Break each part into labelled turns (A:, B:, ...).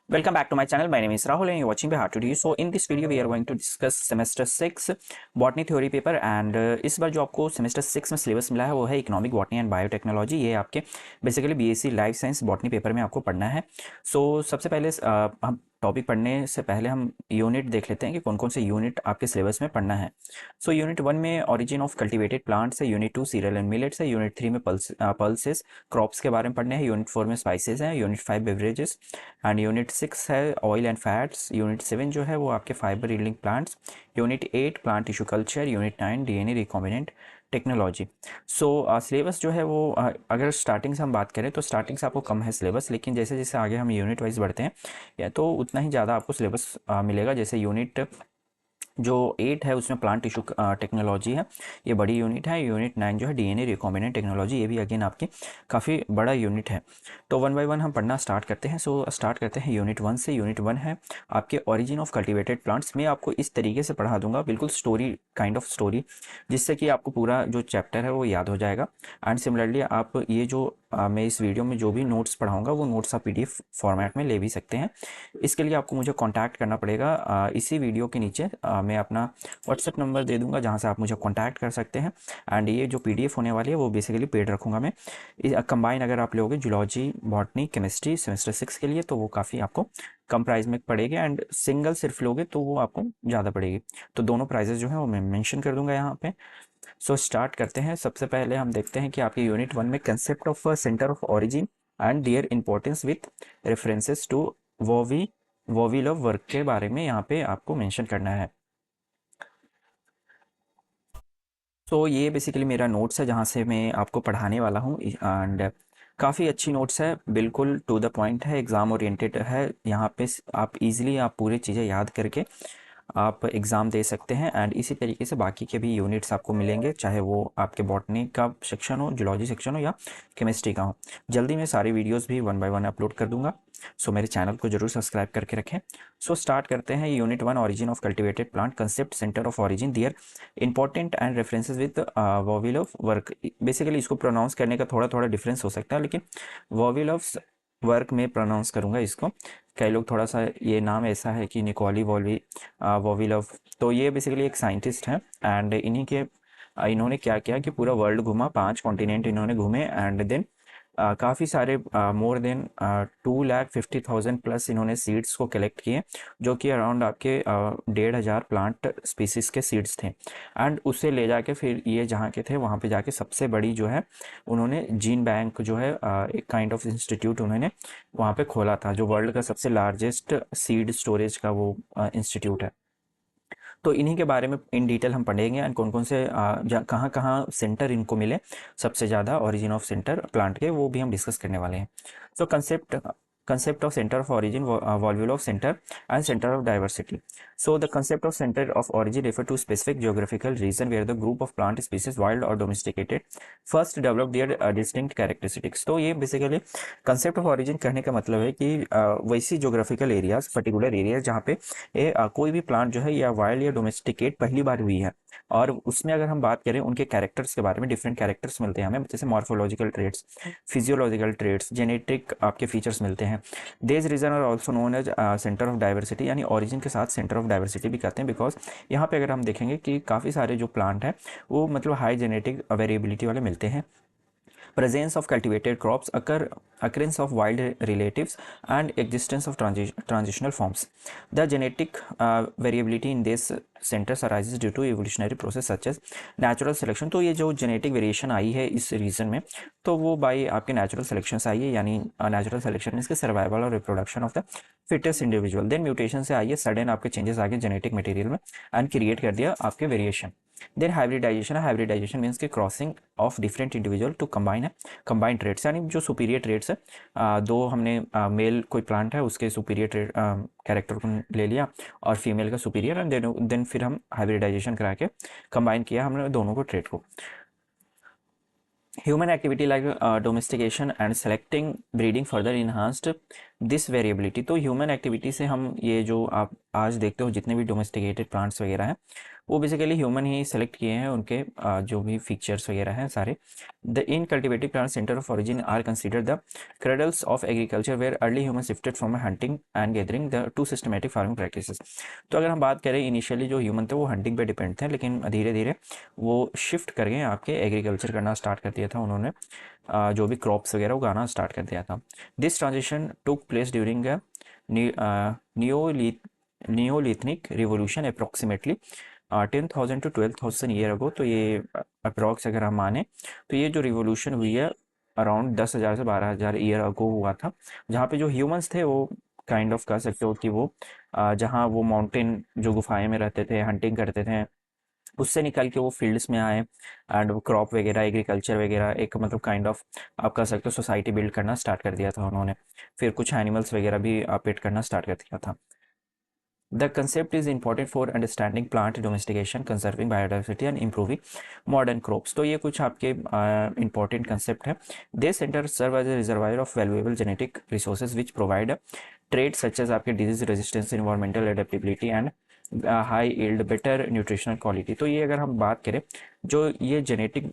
A: Welcome back to my channel. My name is Rahul and you're watching Bihar Today. So in this video we are going to discuss semester 6 botany theory paper and इस बार जो आपको semester 6 में syllabus मिला है वो है economic botany and biotechnology. ये आपके basically BSc life science botany paper में आपको पढ़ना है। सो सबसे पहले हम टॉपिक पढ़ने से पहले हम यूनिट देख लेते हैं कि कौन कौन से यूनिट आपके सिलेबस में पढ़ना है। सो यूनिट 1 में ओरिजिन ऑफ कल्टिवेटेड प्लांट्स है, यूनिट 2 सीरियल एंड मिलेट्स है, यूनिट 3 में पल्सेस क्रॉप्स के बारे में पढ़ने हैं, यूनिट 4 में स्पाइसेस हैं, यूनिट 5 बेवरेजेस एंड यूनिट 6 है ऑयल एंड फैट्स, यूनिट 7 जो है वो आपके fibre yielding plants, unit 8 plant tissue culture, unit 9 DNA recombinant technology. सो सिलेबस जो है वो अगर स्टार्टिंग से हम बात करें तो स्टार्टिंग से आपको कम है सिलेबस, लेकिन जैसे जैसे आगे हम यूनिट वाइज बढ़ते हैं या तो उतना ही ज़्यादा आपको सिलेबस मिलेगा। जैसे यूनिट जो 8 है उसमें प्लांट टिश्यू टेक्नोलॉजी है, ये बड़ी यूनिट है। यूनिट 9 जो है डीएनए रिकॉम्बिनेंट टेक्नोलॉजी, ये भी अगेन आपकी काफ़ी बड़ा यूनिट है। तो वन बाय वन हम पढ़ना स्टार्ट करते हैं। सो स्टार्ट करते हैं यूनिट 1 से। यूनिट 1 है आपके ओरिजिन ऑफ कल्टिवेटेड प्लांट्स। मैं आपको इस तरीके से पढ़ा दूंगा, बिल्कुल स्टोरी काइंड ऑफ स्टोरी, जिससे कि आपको पूरा जो चैप्टर है वो याद हो जाएगा। एंड सिमिलरली आप ये जो मैं इस वीडियो में जो भी नोट्स पढ़ाऊंगा वो नोट्स आप पीडीएफ फॉर्मेट में ले भी सकते हैं। इसके लिए आपको मुझे कांटेक्ट करना पड़ेगा। इसी वीडियो के नीचे मैं अपना व्हाट्सएप नंबर दे दूंगा जहां से आप मुझे कांटेक्ट कर सकते हैं। एंड ये जो पीडीएफ होने वाली है वो बेसिकली पेड रखूंगा मैं। कंबाइन अगर आप लोगे जूलॉजी बॉटनी केमिस्ट्री सेमेस्टर 6 के लिए तो वो काफ़ी आपको कम प्राइस में पड़ेगी, एंड सिंगल सिर्फ लोगे तो वो आपको ज़्यादा पड़ेगी। तो दोनों प्राइजेस जो है वो मैं मेंशन कर दूंगा यहाँ पे। सो स्टार्ट करते हैं। सबसे पहले हम देखते हैं कि आपके यूनिट 1 में concept of centre of origin and their importance with references to वोवी वोविलव वर्क के बारे में यहाँ पे आपको मेंशन करना है। तो ये बेसिकली मेरा नोट्स है जहाँ से मैं आपको पढ़ाने वाला हूँ, एंड काफ़ी अच्छी नोट्स है, बिल्कुल टू द पॉइंट है, एग्ज़ाम ओरिएंटेड है। यहाँ पे आप इजीली आप पूरी चीज़ें याद करके आप एग्ज़ाम दे सकते हैं। एंड इसी तरीके से बाकी के भी यूनिट्स आपको मिलेंगे, चाहे वो आपके बॉटनी का सेक्शन हो, जूलॉजी सेक्शन हो या केमिस्ट्री का हो। जल्दी मैं सारी वीडियोस भी वन बाय वन अपलोड कर दूंगा। सो मेरे चैनल को जरूर सब्सक्राइब करके रखें। सो स्टार्ट करते हैं। Unit 1 origin of cultivated plant concept centre of origin their important and references with Vavilov work. Basically इसको प्रोनाउंस करने का थोड़ा थोड़ा डिफरेंस हो सकता है, लेकिन वोविलव वर्क में प्रोनाउंस करूंगा इसको। कई लोग थोड़ा सा ये नाम ऐसा है कि निकोली वोविलव। तो ये बेसिकली एक साइंटिस्ट है, एंड इन्होंने क्या किया कि पूरा वर्ल्ड घूमा, 5 कॉन्टिनेंट इन्होंने घूमे, एंड देन काफ़ी सारे मोर देन 2,50,000 प्लस इन्होंने सीड्स को कलेक्ट किए, जो कि अराउंड आपके 1,500 प्लांट स्पीसीज के सीड्स थे। एंड उसे ले जाके फिर ये जहाँ के थे वहाँ पे जाके सबसे बड़ी जो है उन्होंने जीन बैंक जो है एक काइंड ऑफ इंस्टीट्यूट उन्होंने वहाँ पे खोला था, जो वर्ल्ड का सबसे लार्जेस्ट सीड स्टोरेज का वो इंस्टीट्यूट है। तो इन्हीं के बारे में इन डिटेल हम पढ़ेंगे, एंड कौन कौन से कहाँ कहाँ सेंटर इनको मिले सबसे ज़्यादा ओरिजिन ऑफ सेंटर प्लांट के, वो भी हम डिस्कस करने वाले हैं। सो concept of center of origin, volvule of center and center of diversity. So the concept of center of origin refer to specific geographical region where the group of plant species wild or domesticated first develop their distinct characteristics. तो ये basically concept of origin कहने का मतलब है कि वैसी geographical areas, particular areas जहाँ पे कोई भी प्लांट जो है या वाइल्ड या डोमेस्टिकेट पहली बार हुई है, और उसमें अगर हम बात करें उनके कैरेक्टर्स के बारे में, डिफरेंट कैरेक्टर्स मिलते हैं हमें, जैसे morphological traits, physiological traits, genetic आपके फीचर्स मिलते हैं। These region are also known as centre of diversity, यानी ऑरिजिन के साथ सेंटर ऑफ डाइवर्सिटी भी कहते हैं, बिकॉज यहाँ पे अगर हम देखेंगे कि काफ़ी सारे जो प्लांट हैं वो मतलब हाई जेनेटिक वेरिएबिलिटी वाले मिलते हैं। presence of cultivated crops, occurrence of wild relatives, and existence of transitional forms. The genetic variability in these centers arises due to evolutionary process such as natural selection. तो ये जो genetic variation आई है इस region में, तो वो by आपके natural selection से आई है, यानी नेचुरल सिलेक्शन इसके सर्वाइवल और reproduction of the fittest individual. Then mutation से आई है, सडन आपके चेंजेस आ गए जेनेटिक मटेरियल में एंड क्रिएट कर दिया आपके वेरिएशन। देन हाइब्रिडाइजेशन है, हाइब्रिडाइजेशन मीन्स के crossing of different individual to combine है, कंबाइंड ट्रेड्स, यानी जो सुपीरियर ट्रेड्स है, दो हमने मेल कोई प्लांट है उसके सुपीरियर ट्रेड कैरेक्टर को ले लिया और फीमेल का सुपीरियर, एंड देन फिर हम हाइब्रिडाइजेशन करा के कंबाइन किया हमने दोनों को ट्रेड को। Human activity like domestication and selecting breeding further enhanced this variability. तो ह्यूमन एक्टिविटी से हम ये जो आप आज देखते हो जितने भी डोमेस्टिकेटेड प्लांट्स वगैरह हैं वो बेसिकली ह्यूमन ही सेलेक्ट किए हैं, उनके जो भी फीचर्स वगैरह हैं सारे। The in cultivative plant centre of origin are consider the cradles of agriculture where early humans shifted from hunting and gathering the to systematic farming practices। तो अगर हम बात करें इनिशियली जो ह्यूमन थे वो हंटिंग पे डिपेंड थे, लेकिन धीरे धीरे वो शिफ्ट कर गए आपके एग्रीकल्चर करना स्टार्ट कर दिया था उन्होंने, जो भी क्रॉप्स वगैरह उगाना स्टार्ट कर दिया था। This transition took place during neolithic revolution approximately 10,000 to 12,000 year ago. तो ये अप्रॉक्स अगर हम माने तो ये जो रिवोल्यूशन हुई है अराउंड 10,000 से 12,000 ईयर अगो हुआ था, जहाँ पे जो ह्यूमंस थे वो काइंड ऑफ कह सकते हो कि वो जहाँ वो माउंटेन जो गुफाएं में रहते थे हंटिंग करते थे उससे निकल के वो फील्ड्स में आए एंड वो क्रॉप वगैरह एग्रीकल्चर वगैरह एक मतलब काइंड ऑफ आप कह सकते हो सोसाइटी बिल्ड करना स्टार्ट कर दिया था उन्होंने। फिर कुछ एनिमल्स वगैरह भी पेट करना स्टार्ट कर दिया था। The concept is important for understanding plant domestication, conserving biodiversity and improving modern crops। तो ये कुछ आपके important concept है। They center serve as a reservoir of valuable genetic resources which provide traits such as आपके disease resistance, environmental adaptability and high yield better nutritional quality. तो ये अगर हम बात करें जो ये जेनेटिक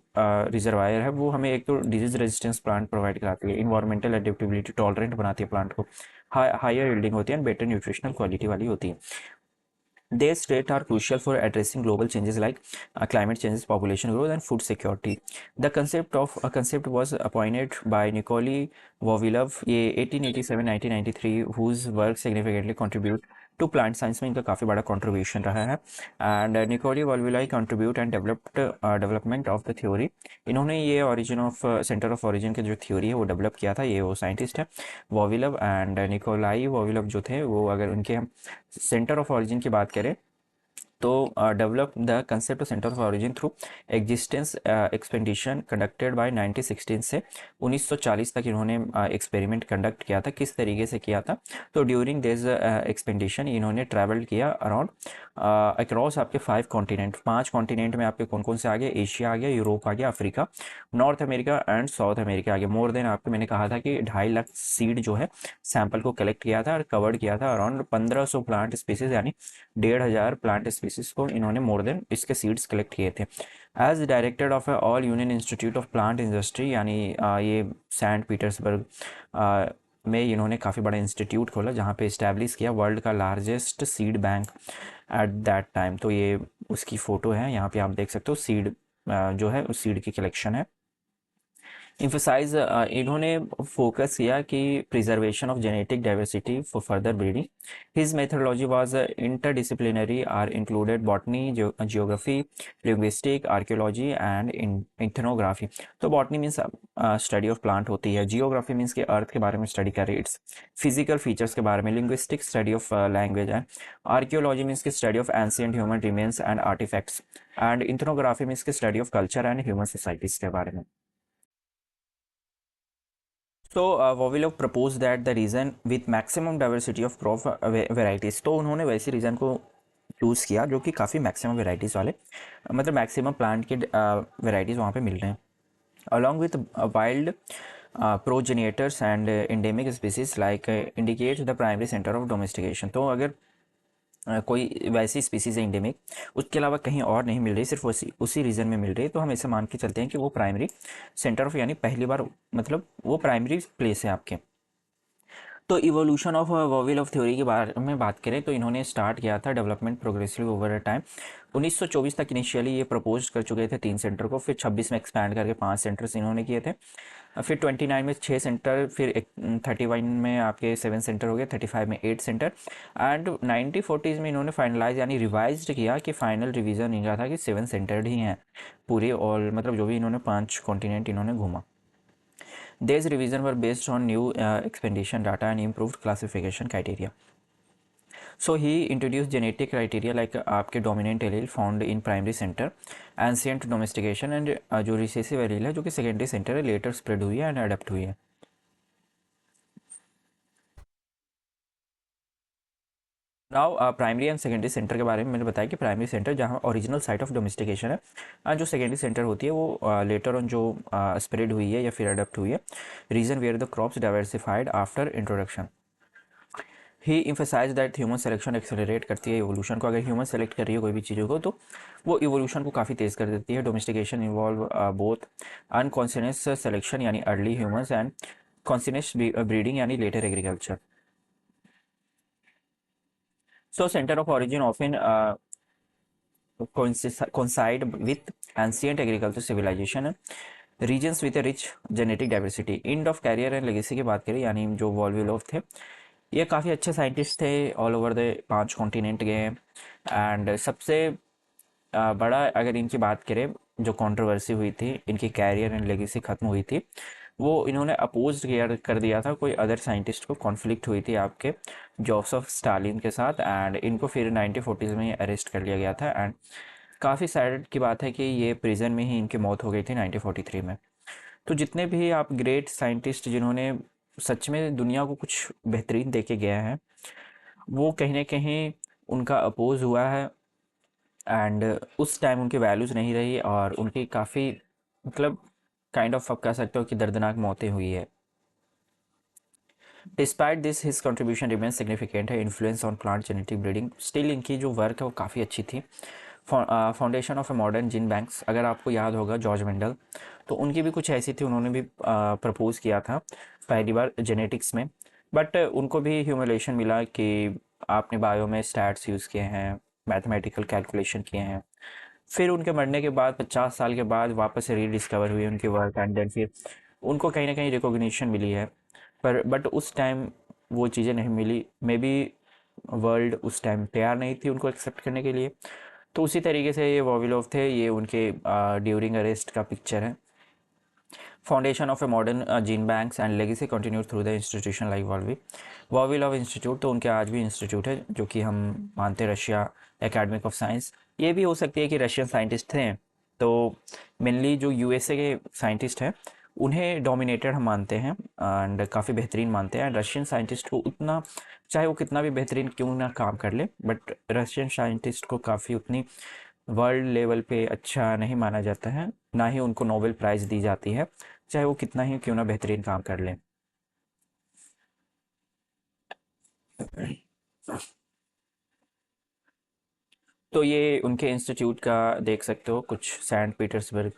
A: रिजर्वायर है वो हमें एक तो डिजीज रेजिस्टेंस प्लांट प्रोवाइड कराती है, इन्वायरमेंटल एडेप्टेबिलिटी टॉलरेंट बनाती है प्लांट को, हायर यील्डिंग होती है एंड बेटर न्यूट्रिशनल क्वालिटी वाली होती है। Their traits are crucial for addressing global changes like climate changes, population growth, and food security। The concept was appointed by Nikolai Vavilov ये 1887-1993 whose work significantly contribute to plant science में इनका काफ़ी बड़ा contribution रहा है। And Nikolai Vavilov contribute and development of the theory. इन्होंने ये origin of centre of origin की जो थ्योरी है वो डेवलप किया था, ये वो साइंटिस्ट है वॉविलव एंड निकोलाई वॉविलव जो थे वो। अगर उनके हम सेंटर ऑफ ऑरिजिन की बात करें तो develop the concept of centre of origin through existence expedition conducted by 1916 से 1940 तक इन्होंने एक्सपेरिमेंट कंडक्ट किया था। किस तरीके से किया था तो ड्यूरिंग दिस एक्सपेडिशन इन्होंने ट्रैवल किया अराउंड अक्रॉस आपके 5 कॉन्टिनेंट। 5 कॉन्टिनेंट में आपके कौन कौन से आ गए, एशिया आ गया, यूरोप आ गया, Africa, North America and South America आ गया। मोर देन आपको मैंने कहा था कि 2.5 लाख सीड जो है सैंपल को कलेक्ट किया था और कवर्ड किया था अराउंड 1500 प्लांट स्पीसीज, यानी 1,500 प्लांट स्पीसीज को इन्होंने मोर देन इसके सीड्स कलेक्ट किए थे। As director of all union institute of plant industry, यानी ये सेंट पीटर्सबर्ग में इन्होंने काफ़ी बड़ा इंस्टीट्यूट खोला जहाँ पे इस्टेब्लिश किया वर्ल्ड का largest seed bank at that time. तो ये उसकी फ़ोटो है, यहाँ पे आप देख सकते हो सीड जो है उस सीड की कलेक्शन है। इम्फोसाइज इन्होंने फोकस किया कि preservation of genetic diversity for further breeding. His methodology was interdisciplinary are included botany, geography, linguistic, archaeology and ethnography. तो botany means study of plant होती है, जियोग्राफी मीन्स के अर्थ के बारे में स्टडी कर रही है, इट्स फिजिकल फीचर्स के बारे में, linguistic study of language and archaeology means की study of ancient human remains and artefacts and ethnography means की study of culture and human societies के बारे में। So Vavilov proposed that the region with maximum diversity of crop varieties। तो उन्होंने वैसे reason को choose किया जो कि काफ़ी मैक्सिमम वेराइटीज़ वाले, मतलब मैक्सिमम प्लांट के वेराइटीज़ वहाँ पे मिल रहे हैं, along with wild progenitors and endemic species like indicates the primary center of domestication। तो अगर कोई वैसी स्पीसीज़ है इंडेमिक उसके अलावा कहीं और नहीं मिल रही, सिर्फ उसी रीजन में मिल रही है, तो हम ऐसे मान के चलते हैं कि वो प्राइमरी सेंटर ऑफ, यानी पहली बार मतलब वो प्राइमरी प्लेस है आपके। तो इवोल्यूशन ऑफ वॉविल ऑफ थ्योरी के बारे में बात करें तो इन्होंने स्टार्ट किया था development progressive over a time. 1924 तक इनिशियली ये प्रपोज कर चुके थे 3 सेंटर को, फिर 26 में एक्सपैंड करके 5 सेंटर्स इन्होंने किए थे, फिर 29 में 6 सेंटर, फिर 31 में आपके 7 सेंटर हो गए, 35 में 8 सेंटर एंड 1940s में इन्होंने फाइनलाइज यानी रिवाइज किया कि फाइनल रिवीजन इनका था कि 7 सेंटर्ड ही हैं पूरे ऑल, मतलब जो भी इन्होंने 5 कॉन्टिनेंट इन्होंने घूमा। These revisions were based on new expedition data and improved classification criteria। So he introduced genetic criteria like आपके dominant allele found in primary center, ancient domestication and जो recessive allele है जो कि secondary center है later spread हुई है and adapt हुई है। Now primary and secondary centre के बारे में मैंने बताया कि प्राइमरी सेंटर जहाँ ओरिजिनल साइट ऑफ डोमेस्टिकेशन है, जो सेकेंडरी सेंटर होती है वो लेटर ऑन जो स्प्रेड हुई है या फिर अडप्ट हुई है, region where the crops diversified after introduction. He emphasise that human selection accelerate करती है इवोल्यूशन को। अगर ह्यूमन सेलेक्ट कर रही है कोई भी चीज़ों को तो वो इवोल्यूशन को काफ़ी तेज़ कर देती है। Domestication involve both unconscious selection यानी early humans and conscious breeding यानी later agriculture. So centre of origin often coincide with ancient agriculture civilization regions with a rich genetic diversity। End of career and legacy की बात करें यानी जो वॉल्विलोव थे, ये काफ़ी अच्छे साइंटिस्ट थे, ऑल ओवर द 5 कॉन्टिनेंट गए। एंड सबसे बड़ा अगर इनकी बात करें, जो कंट्रोवर्सी हुई थी, इनकी कैरियर एंड लेगेसी ख़त्म हुई थी, वो इन्होंने अपोज किया कर दिया था कोई अदर साइंटिस्ट को। कॉन्फ्लिक्ट हुई थी आपके जोसेफ स्टालिन के साथ एंड इनको फिर 1940s में अरेस्ट कर लिया गया था। एंड काफ़ी सैड की बात है कि ये प्रिजन में ही इनकी मौत हो गई थी 1943 में। तो जितने भी आप ग्रेट साइंटिस्ट जिन्होंने सच में दुनिया को कुछ बेहतरीन दे के गया है, वो कहीं ना कहीं उनका अपोज हुआ है। एंड उस टाइम उनकी वैल्यूज़ नहीं रही और उनकी काफ़ी मतलब काइंड ऑफ आप कह सकते हो कि दर्दनाक मौतें हुई है। Despite this his contribution remain significant है influence on plant genetic breeding. Still इनकी जो वर्क है वो काफ़ी अच्छी थी। Foundation of a modern gene banks, अगर आपको याद होगा जॉर्ज मेंडल, तो उनकी भी कुछ ऐसी थी, उन्होंने भी प्रपोज किया था पहली बार जेनेटिक्स में। बट उनको भी ह्यूमिलेशन मिला कि आपने बायो में स्टैट्स यूज़ किए हैं, मैथमेटिकल कैलकुलेशन किए हैं। फिर उनके मरने के बाद 50 साल के बाद वापस से रीडिस्कवर हुई उनकी वर्क एंड देन फिर उनको कहीं ना कहीं रिकॉग्निशन मिली है। पर बट उस टाइम वो चीज़ें नहीं मिली, मे बी वर्ल्ड उस टाइम तैयार नहीं थी उनको एक्सेप्ट करने के लिए। तो उसी तरीके से ये वॉविलोव थे, ये उनके ड्यूरिंग अरेस्ट का पिक्चर है। Foundation of a modern gene banks and legacy continue through the institution like Vavilov institute. तो उनके आज भी इंस्टीट्यूट है जो कि हम मानते हैं रशिया एकेडमिक ऑफ साइंस। ये भी हो सकती है कि रशियन साइंटिस्ट थे, तो मेनली जो यूएसए के साइंटिस्ट हैं उन्हें डोमिनेटेड हम मानते हैं एंड काफ़ी बेहतरीन मानते हैं। रशियन साइंटिस्ट को उतना, चाहे वो कितना भी बेहतरीन क्यों ना काम कर ले, बट रशियन साइंटिस्ट को काफ़ी उतनी वर्ल्ड लेवल पे अच्छा नहीं माना जाता है, ना ही उनको नोबेल प्राइज़ दी जाती है, चाहे वो कितना ही क्यों ना बेहतरीन काम कर लें। तो ये उनके इंस्टीट्यूट का देख सकते हो कुछ, सेंट पीटर्सबर्ग।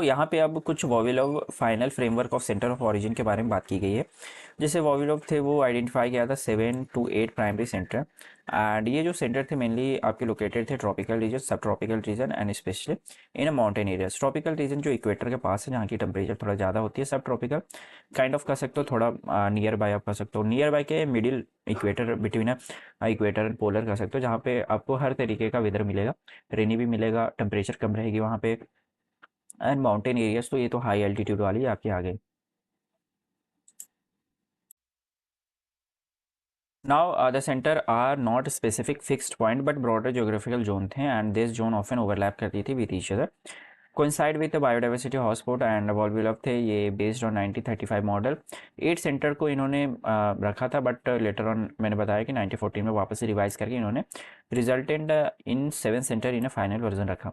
A: यहाँ पे अब कुछ Vavilov final framework of centre of origin के बारे में बात की गई है। जैसे वॉविलोव थे वो आइडेंटिफाई किया था 7 to 8 प्राइमरी सेंटर। एंड ये जो सेंटर थे मेनली आपके लोकेटेड थे ट्रॉपिकल रीजन, सब tropical reason and specially in a mountain areas. Tropical region जो इक्वेटर के पास है, जहाँ की टेम्परेचर थोड़ा ज़्यादा होती है। सब ट्रॉपिकल काइंड ऑफ कह सकते हो, थोड़ा नियर बाय आप कह सकते हो, नियर बाय के middle equator between equator and polar कह सकते हो, जहाँ पे आपको हर तरीके का वेदर मिलेगा, रेनी भी मिलेगा, टेम्परेचर कम रहेगी वहाँ पे। एंड माउंटेन एरियाज, तो ये तो हाई एल्टीट्यूड वाली आपके आगे। Now the centre are not specific fixed point but broader geographical zone थे and this zone often overlap करती थी with each other, coincide with biodiversity hotspot and Vavilov थे ये बेस्ड ऑन 1935 मॉडल। 8 सेंटर को इन्होंने रखा था, बट लेटर ऑन मैंने बताया कि 1914 में वापस से रिवाइज करके इन्होंने resultant in 7 centre in final version रखा।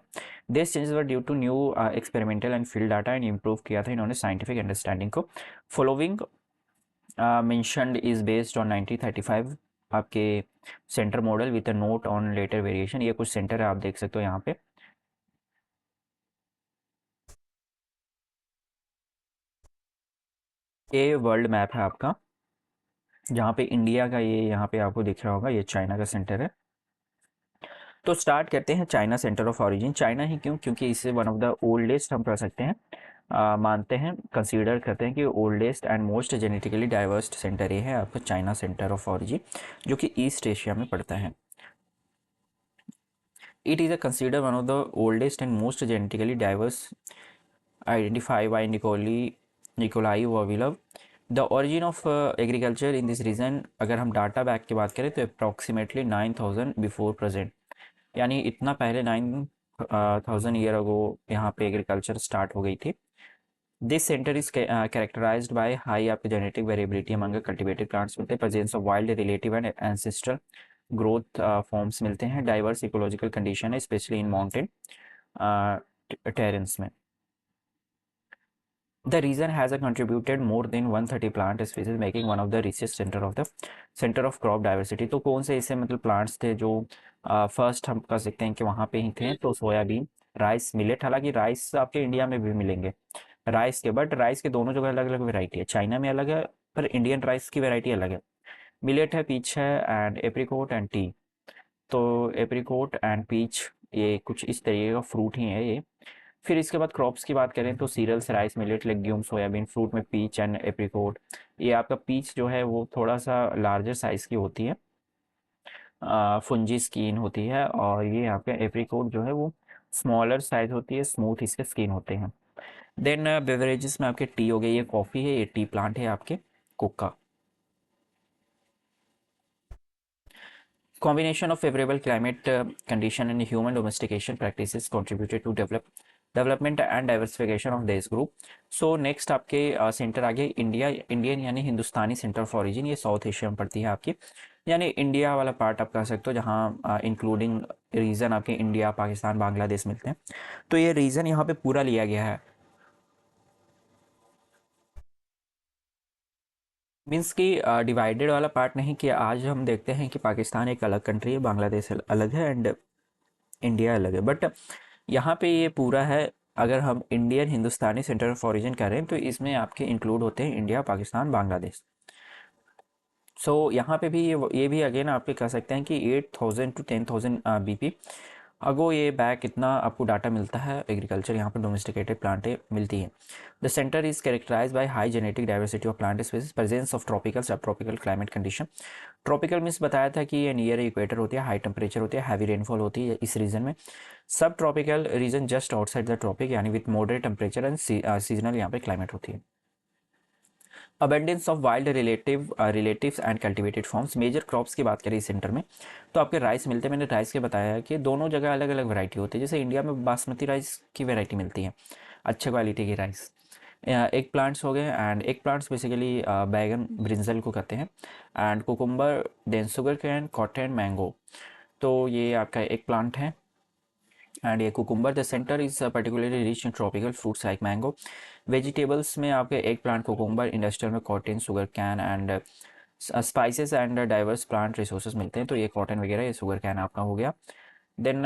A: This changes were due to new experimental and field data and improve किया था इन्होंने साइंटिफिक अंडरस्टैंडिंग को। Following mentioned is based on 1935 आपके centre model with a note on later variation. ये कुछ centre है, आप देख सकते हो यहाँ पे। ये वर्ल्ड मैप है आपका, जहाँ पे इंडिया का ये यहाँ पे आपको दिख रहा होगा, ये चाइना का सेंटर है। तो स्टार्ट करते हैं China centre of origin. China ही क्यों, क्योंकि इसे वन ऑफ द ओल्डेस्ट हम कह सकते हैं, मानते हैं, कंसीडर करते हैं कि oldest and most genetically diverse centre ये है आपका चाइना सेंटर ऑफ ओरिजिन, जो कि ईस्ट एशिया में पड़ता है। It is considered one of the oldest and most genetically diverse identified by Nikolai Vavilov. The origin of agriculture in this region, अगर हम डाटा बैक की बात करें तो अप्रॉक्सीमेटली 9000 बिफोर प्रेजेंट, यानी इतना पहले 9000 ईयर अगो यहाँ पे एग्रीकल्चर स्टार्ट हो गई थी। This centre is characterised by high आपके genetic variability among cultivated plants मिलते हैं, presence of wild relative and ancestral growth forms मिलते हैं, डाइवर्स इकोलॉजिकल कंडीशन है स्पेशली इन माउंटेन टेरेंस में। The region has contributed more than 130 plant species making one of the richest center of crop diversity। तो कौन से ऐसे मतलब plants थे जो फर्स्ट हम कह सकते हैं कि वहाँ पे ही थे, तो सोयाबीन, राइस, मिलेट। हालांकि राइस आपके इंडिया में भी मिलेंगे राइस के, बट राइस के दोनों जगह अलग अलग वैरायटी है, चाइना में अलग है पर इंडियन राइस की वैरायटी अलग है। मिलेट है, पीच है, एंड एप्रिकॉट एंड टी। तो एप्रिकॉट एंड पीच ये कुछ इस तरीके का फ्रूट ही है ये। फिर इसके बाद क्रॉप्स की बात करें तो cereals, rice, millet, legume, soybean. Fruit में पीच एंड एप्रिकॉट। ये आपका पीच जो है वो थोड़ा सा लार्जर साइज़ की होती है, फुंजी स्किन होती है, और ये आपका एप्रिकॉट जो है वो स्मॉलर साइज होती है, स्मूथ इसके स्किन होते हैं। देन बेवरेजेस में आपके टी हो गई, ये कॉफ़ी है, ये टी प्लांट है आपके Coca. Combination of favorable climate condition and human domestication practices contributed to development and diversification of this group। So next आपके सेंटर आ गए इंडिया, इंडियन यानी हिंदुस्तानी सेंटर ऑफ ओरिजिन। ये साउथ एशिया में पड़ती है आपकी, यानी इंडिया वाला पार्ट आप कह सकते हो, जहाँ इंक्लूडिंग रीजन आपके इंडिया, पाकिस्तान, बांग्लादेश मिलते हैं। तो ये रीजन यहाँ पे पूरा लिया गया है। मीन्स कि डिवाइडेड वाला पार्ट नहीं, कि आज हम देखते हैं कि पाकिस्तान एक अलग कंट्री है, बांग्लादेश अलग है, एंड इंडिया अलग है, बट यहाँ पे ये पूरा है। अगर हम Indian Hindustani centre of origin करें तो इसमें आपके इंक्लूड होते हैं इंडिया, पाकिस्तान, बांग्लादेश। सो यहाँ पे भी ये भी अगेन आप कह सकते हैं कि 8,000 to 10,000 BP अगो ये बैक इतना आपको डाटा मिलता है। एग्रीकल्चर यहाँ पर डोमेस्टिकेटेड प्लांटें मिलती हैं। The centre is characterise by high genetic diversity of plant species, presence of tropical sub tropical climate condition. Tropical means बताया था कि ये नियर इक्वेटर होती है, हाई टेम्परेचर होती है, हैवी रेनफॉल होती है इस रीजन में। Sub tropical region just outside the tropic, यानी with moderate temperature and seasonal यहाँ पे क्लाइमेट होती है। Abundance of wild relatives and cultivated forms. Major crops की बात करें इस सेंटर में तो आपके राइस मिलते हैं। मैंने राइस के बताया है कि दोनों जगह अलग अलग वैरायटी होती है। जैसे इंडिया में बासमती राइस की वैरायटी मिलती है, अच्छे क्वालिटी की राइस। एग प्लांट्स हो गए, एंड एग प्लांट्स बेसिकली बैगन, ब्रिंजल को कहते हैं, and cucumber, then sugarcane, cotton, mango. तो ये आपका एग प्लांट है। एंड ये cucumber, the centre is particularly rich in tropical fruits like mango. Vegetables में आपके एग प्लांट, कुकुम्बर, इंडस्ट्रियल में cotton, sugarcane, and spices and diverse plant resources मिलते हैं। तो ये कॉटन वगैरह, ये शुगर कैन आपका हो गया। Then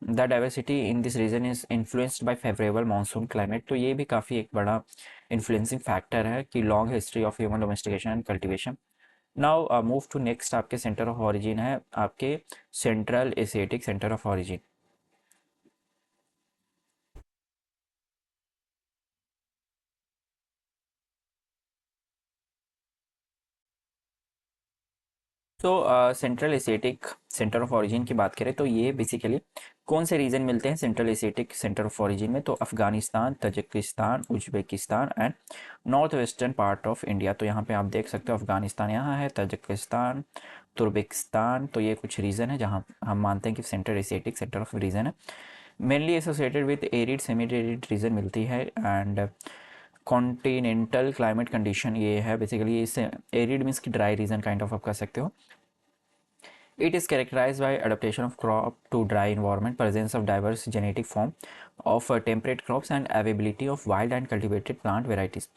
A: the diversity in this region is influenced by favourable monsoon climate. तो ये भी काफ़ी एक बड़ा इन्फ्लुएंसिंग फैक्टर है कि long history of human domestication and cultivation. Now move to next, आपके सेंटर ऑफ ओरिजिन है आपके central Asiatic centre of origin. तो central Asiatic centre of origin की बात करें तो ये बेसिकली कौन से रीजन मिलते हैं central Asiatic centre of origin में, तो Afghanistan, Tajikistan, Uzbekistan and north western part of India. तो यहाँ पे आप देख सकते हो अफगानिस्तान यहाँ है, तजिकिस्तान, तुर्कमेनिस्तान। तो ये कुछ रीजन है जहाँ हम मानते हैं कि central Asiatic centre of region है। Mainly associated with arid, semi arid region मिलती है, एंड कॉन्टिनेंटल क्लाइमेट कंडीशन ये है बेसिकली। इससे एरिड मीन्स की ड्राई रीजन काइंड ऑफ आप कह सकते हो। It is characterized by adaptation of crop to dry environment, presence of diverse genetic form of temperate crops and availability of wild and cultivated plant varieties।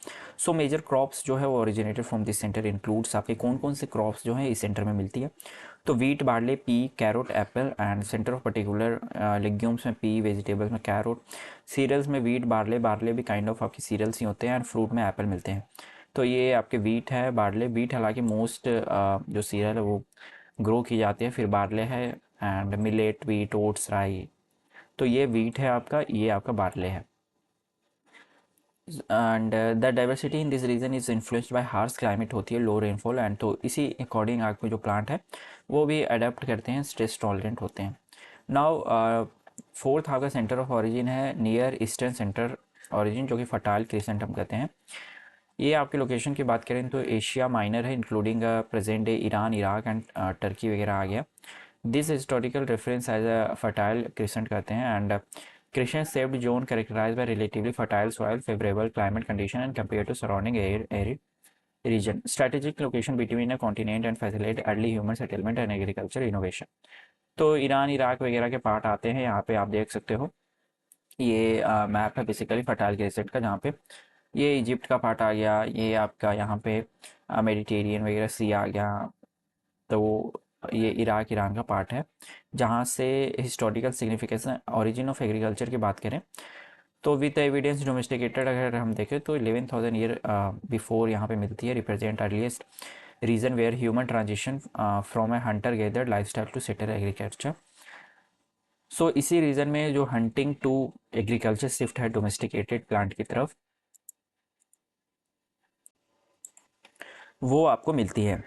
A: So major crops जो है वो originated from this center includes, आपके कौन कौन से crops जो है इस सेंटर में मिलती है, तो wheat, barley, pea, carrot, apple and center of particular legumes में pea, vegetables में carrot, cereals में wheat, barley भी kind of आपकी cereals ही होते हैं, and fruit में apple मिलते हैं। तो ये आपके wheat है, barley, wheat हालांकि most जो cereal है वो ग्रो की जाती है, फिर बार्ले है, एंड मिलेट, वीट, ओट्स, राई। तो ये वीट है आपका, ये आपका बार्ले है। And the diversity in this region is influenced by harsh climate होती है, लो रेनफॉल, एंड तो इसी अकॉर्डिंग आपको जो प्लांट है वो भी अडेप्ट करते हैं, स्ट्रेस टॉलरेंट होते हैं। नाउ फोर्थ आपका सेंटर ऑफ ओरिजिन है नियर ईस्टर्न सेंटर ओरिजिन, जो कि फर्टाइल क्रिसेंट हम कहते हैं। ये आपके लोकेशन की बात करें तो एशिया माइनर है, including present day Iran, Iraq and Turkey वगैरह आ गया। This historical reference as a fertile crescent कहते हैं, and Christian saved zone characterized by relatively fertile soil, favourable climate condition and compare to surrounding arid region, strategic location between a continent and facilitate early human settlement and agriculture innovation. तो Iran, Iraq वगैरह के part आते हैं यहाँ पे, आप देख सकते हो। ये मैप है बेसिकली फर्टाइल क्रेसेंट का, जहाँ पे ये इजिप्ट का पार्ट आ गया, ये आपका यहाँ पे मेडिटेरियन वगैरह सी आ गया, तो ये इराक ईरान का पार्ट है। जहाँ से historical significance origin of agriculture की बात करें तो विद एविडेंस डोमेस्टिकेटेड अगर हम देखें तो 11,000 ईयर बिफोर यहाँ पे मिलती है, represent earliest region where human transition from a hunter gather lifestyle to settle agriculture. So इसी रीजन में जो हंटिंग टू एग्रीकल्चर शिफ्ट है डोमेस्टिकेटेड प्लांट की तरफ, वो आपको मिलती है।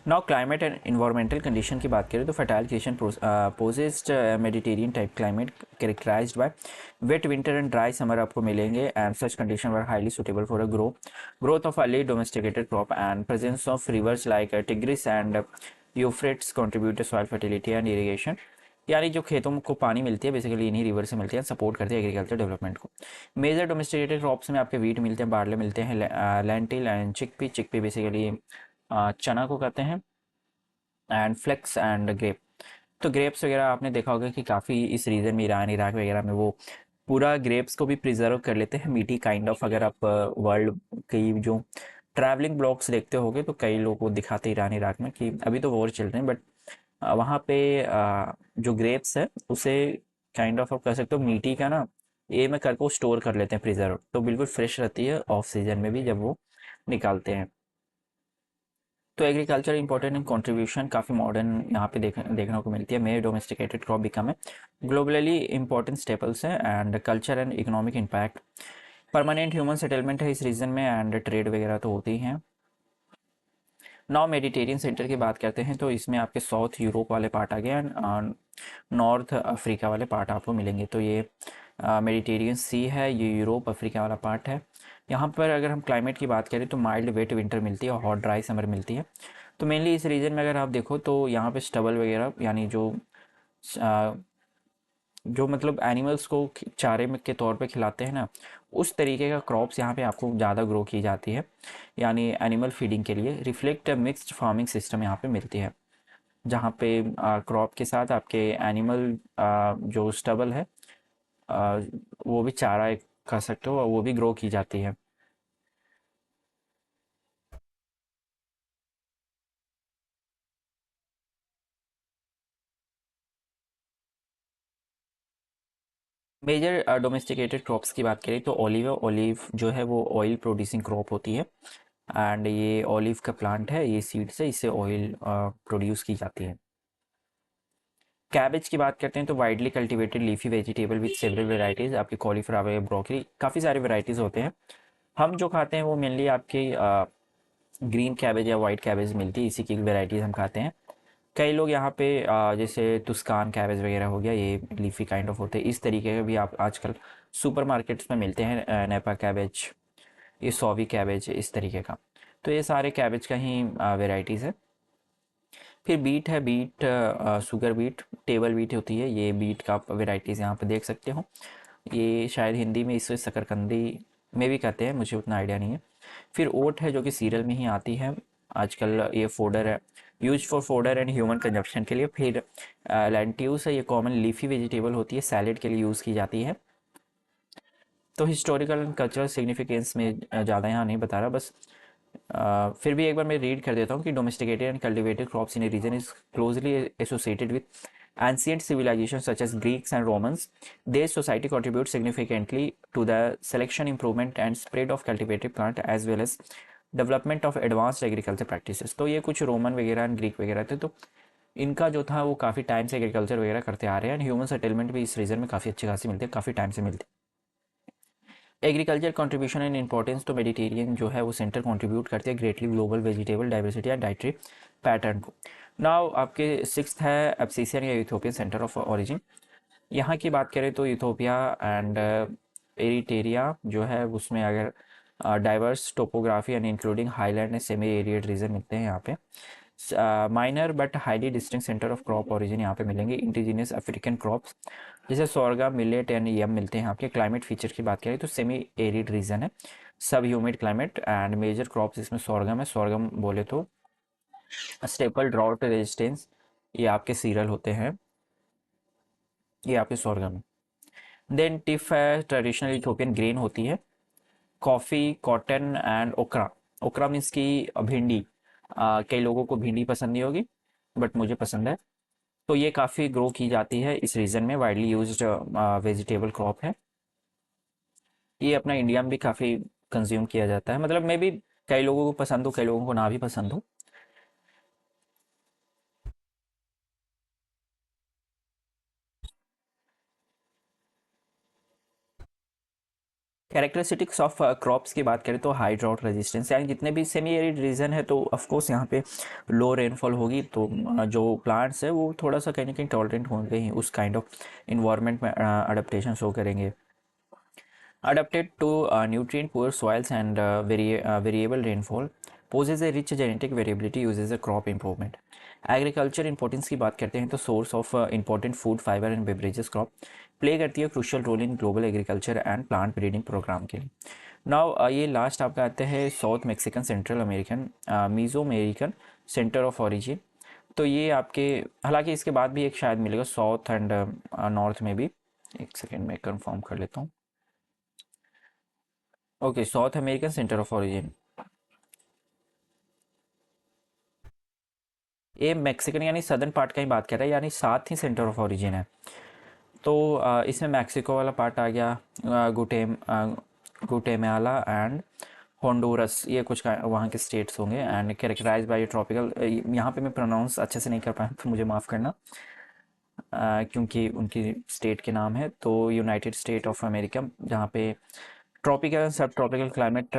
A: Now climate and environmental condition की बात करें तो fertile crescent possesses Mediterranean type climate characterised by wet winter and dry summer आपको मिलेंगे, and such condition were highly suitable for a growth of early domesticated crop, and presence of rivers like Tigris and Euphrates contribute to soil fertility and irrigation. यानी जो खेतों को पानी मिलती है basically इन्हीं रिवर से मिलती है, सपोर्ट करती है एग्रीकल्चर डेवलपमेंट को। मेजर डोमेस्टिकेटेड क्रॉप्स में आपके वीट मिलते हैं, बार्ले मिलते हैं, लेंटिल एंड चिकपी बेसिकली चना को कहते हैं, एंड फ्लेक्स एंड ग्रेप। तो ग्रेप्स वगैरह आपने देखा होगा कि काफ़ी इस रीजन में ईरान इराक वगैरह में वो पूरा ग्रेप्स को भी प्रिजर्व कर लेते हैं मीठी काइंड ऑफ। अगर आप वर्ल्ड की जो ट्रैवलिंग ब्लॉग्स देखते होगे तो कई लोग वो दिखाते हैं ईरान इराक में कि अभी तो वॉर चल रहे हैं, बट वहाँ पे जो ग्रेप्स है उसे काइंड ऑफ आप कह सकते हो मीठी का ना ये में करके वो स्टोर कर लेते हैं प्रिजर्व, तो बिल्कुल फ्रेश रहती है ऑफ सीजन में भी जब वो निकालते हैं। तो एग्रीकल्चर इंपॉर्टेंट इन कंट्रीब्यूशन काफ़ी मॉडर्न यहाँ पे देखने को मिलती है। मेरे डोमेस्टिकेटेड क्रॉप बिकम है ग्लोबली इंपॉर्टेंट स्टेपल्स है, and culture and economic impact permanent human settlement है इस रीजन में, एंड ट्रेड वगैरह तो होती ही हैं। नाउ मेडिटेरियन सेंटर की बात करते हैं तो इसमें आपके साउथ यूरोप वाले पार्ट आ गए एंड नॉर्थ अफ्रीका वाले पार्ट आपको मिलेंगे। तो ये मेडिटेरियन सी है, ये यूरोप अफ्रीका वाला पार्ट है। यहाँ पर अगर हम क्लाइमेट की बात करें तो माइल्ड वेट विंटर मिलती है और हॉट ड्राई समर मिलती है। तो मेनली इस रीजन में अगर आप देखो तो यहाँ पे स्टबल वगैरह यानी अ, जो मतलब एनिमल्स को चारे में के तौर पे खिलाते हैं ना, उस तरीके का क्रॉप्स यहाँ पे आपको ज़्यादा ग्रो की जाती है, यानी एनिमल फीडिंग के लिए रिफ्लेक्ट मिक्स्ड फार्मिंग सिस्टम यहाँ पे मिलती है, जहाँ पे क्रॉप के साथ आपके एनिमल जो स्टबल है आ, वो भी चारा एक कह सकते हो और वो भी ग्रो की जाती है। मेजर डोमेस्टिकेटेड क्रॉप्स की बात करें तो ऑलिव जो है वो ऑयल प्रोड्यूसिंग क्रॉप होती है, एंड ये ऑलिव का प्लांट है, ये सीड से इससे ऑयल प्रोड्यूस की जाती है। कैबेज की बात करते हैं तो widely cultivated leafy vegetable with several varieties, आपकी कॉलीफ्लावर ब्रोकली काफ़ी सारे वेराइटीज़ होते हैं। हम जो खाते हैं वो मेनली आपकी ग्रीन कैबेज या वाइट कैबेज मिलती है, इसी की वेराइटीज़ हम खाते हैं। कई लोग यहाँ पे जैसे तुस्कान कैबेज वगैरह हो गया, ये लीफी काइंड ऑफ होते हैं, इस तरीके के भी आप आजकल सुपर मार्केट्स में मिलते हैं, नेपा कैबेज, ये सौवी कैबेज इस तरीके का। तो ये सारे कैबेज का ही वेराइटीज़ है। फिर बीट है, beet sugar beet table beet होती है, ये बीट का आप वेराइटीज़ यहाँ पे देख सकते हो। ये शायद हिंदी में इसे शकरकंदी में भी कहते हैं, मुझे उतना आइडिया नहीं है। फिर ओट है जो कि सीरियल में ही आती है आजकल, ये फोडर है, use for fodder and human consumption के लिए। फिर लेंट्यूस है, ये कॉमन लीफी वेजिटेबल होती है, सैलेड के लिए यूज़ की जाती है। तो हिस्टोरिकल एंड कल्चरल सिग्निफिकेंस में ज़्यादा यहाँ नहीं बता रहा, बस फिर भी एक बार मैं रीड कर देता हूँ कि domesticated and cultivated crops in a region is closely associated with ancient civilizations such as Greeks and Romans. Their society contributes significantly to the selection, improvement, and spread of cultivated plant as well as development of advanced agriculture practices. तो ये कुछ Roman वगैरह and Greek वगैरह थे, तो इनका जो था वो काफ़ी टाइम से एग्रीकल्चर वगैरह करते आ रहे हैं, एंड ह्यूमन सेटलमेंट भी इस रीजन में काफ़ी अच्छी खासी मिलती है, काफ़ी टाइम से मिलती है। एग्रीकल्चर कंट्रीब्यूशन एंड इंपॉर्टेंस तो मेडिटेरियन जो है वो सेंटर कंट्रीब्यूट करते हैं greatly global vegetable diversity and dietary pattern को। नाउ आपके सिक्स्थ है एब्सिसियन या यूथोपियन सेंटर ऑफ ओरिजिन। यहाँ की बात करें तो इथोपिया एंड एरिटेरिया जो है उसमें अगर diverse topography and including highland and semi arid region मिलते हैं यहाँ पे। Minor but highly distinct centre of crop origin यहाँ पे मिलेंगे, इंडिजिनियस अफ्रीकन क्रॉप्स जैसे सोरगा मिलेट एंड यम मिलते हैं। आपके क्लाइमेट फीचर की बात करें तो सेमी एरिड रीजन है, sub humid climate, and major crops इसमें सोरगम है, सोरगम बोले तो स्टेपल ड्राउट रेजिस्टेंस, ये आपके सीरियल होते हैं। ये आपके सोरगम है। देन टिफ है, ट्रेडिशनल इथोपियन ग्रेन होती है। कॉफ़ी, कॉटन एंड ओकरा। ओकरा मीन्स की भिंडी। कई लोगों को भिंडी पसंद नहीं होगी, बट मुझे पसंद है। तो ये काफ़ी ग्रो की जाती है इस रीजन में, वाइडली यूज्ड वेजिटेबल क्रॉप है। ये अपना इंडिया में भी काफ़ी कंज्यूम किया जाता है, मतलब मे बी कई लोगों को पसंद हो, कई लोगों को ना भी पसंद हो। कैरेक्टरिस्टिक्स ऑफ क्रॉप्स की बात करें तो हाई ड्राउट रेजिस्टेंस, यानी जितने भी सेमी एरिड रीजन है तो ऑफ कोर्स यहाँ पे लो रेनफॉल होगी, तो जो प्लांट्स है वो थोड़ा सा कहीं ना कहीं टॉलरेंट होंगे ही, उस काइंड ऑफ इन्वायरमेंट में अडेप्टेशन शो करेंगे। Adapted to nutrient poor soils and variable rainfall, poses a rich genetic variability, uses a crop improvement. Agriculture importance की बात करते हैं तो source of important food fibre and beverages crop play करती है crucial role in global agriculture and plant breeding programme के लिए। Now ये लास्ट आपका आते हैं south Mexican central American Meso American centre of origin. तो ये आपके, हालांकि इसके बाद भी एक शायद मिलेगा साउथ एंड नॉर्थ में भी। एक सेकेंड में कंफर्म कर लेता हूँ। Okay, south American centre of origin. ये मैक्सिकन यानी सदर्न पार्ट का ही बात कर रहा है, यानी साथ ही सेंटर ऑफ ओरिजिन है। तो इसमें मैक्सिको वाला पार्ट आ गया, गुटेमाला एंड होंडुरस, ये कुछ का वहाँ के स्टेट्स होंगे। एंड कैरेक्टराइज बाय ट्रॉपिकल, यहाँ पे मैं प्रोनाउंस अच्छे से नहीं कर पाया तो मुझे माफ़ करना, क्योंकि उनकी स्टेट के नाम है। तो यूनाइटेड स्टेट ऑफ अमेरिका, जहाँ पे tropical sub tropical climate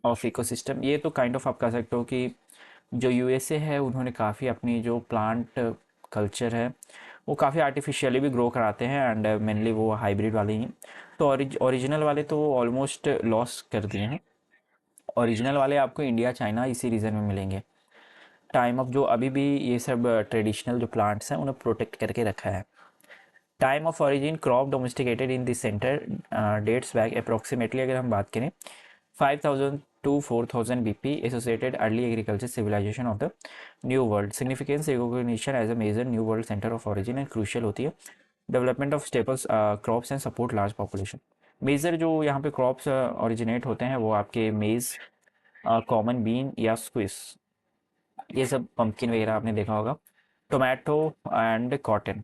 A: of ecosystem, ये तो काइंड ऑफ आप कह सकते हो कि जो यूएसए है उन्होंने काफ़ी अपनी जो प्लांट कल्चर है वो काफ़ी आर्टिफिशियली भी ग्रो कराते हैं, एंड मेनली वो हाइब्रिड वाले ही। तो ओरिजिनल वाले तो ऑलमोस्ट लॉस कर दिए हैं। ओरिजिनल वाले आपको इंडिया चाइना इसी रीजन में मिलेंगे। टाइम ऑफ जो अभी भी ये सब ट्रेडिशनल जो प्लांट्स हैं उन्हें प्रोटेक्ट करके रखा है। Time of origin crop domesticated in this centre dates back approximately, अगर हम बात करें 5000 to 4000 BP, associated early agriculture civilization of the new world, significance recognition as a major new world center of origin and crucial होती है development of staples crops and support large population. Major जो यहाँ पे crops originate होते हैं वो आपके मेज, कॉमन बीन या स्क्विस, ये सब पंपकिन वगैरह आपने देखा होगा। Tomato and cotton.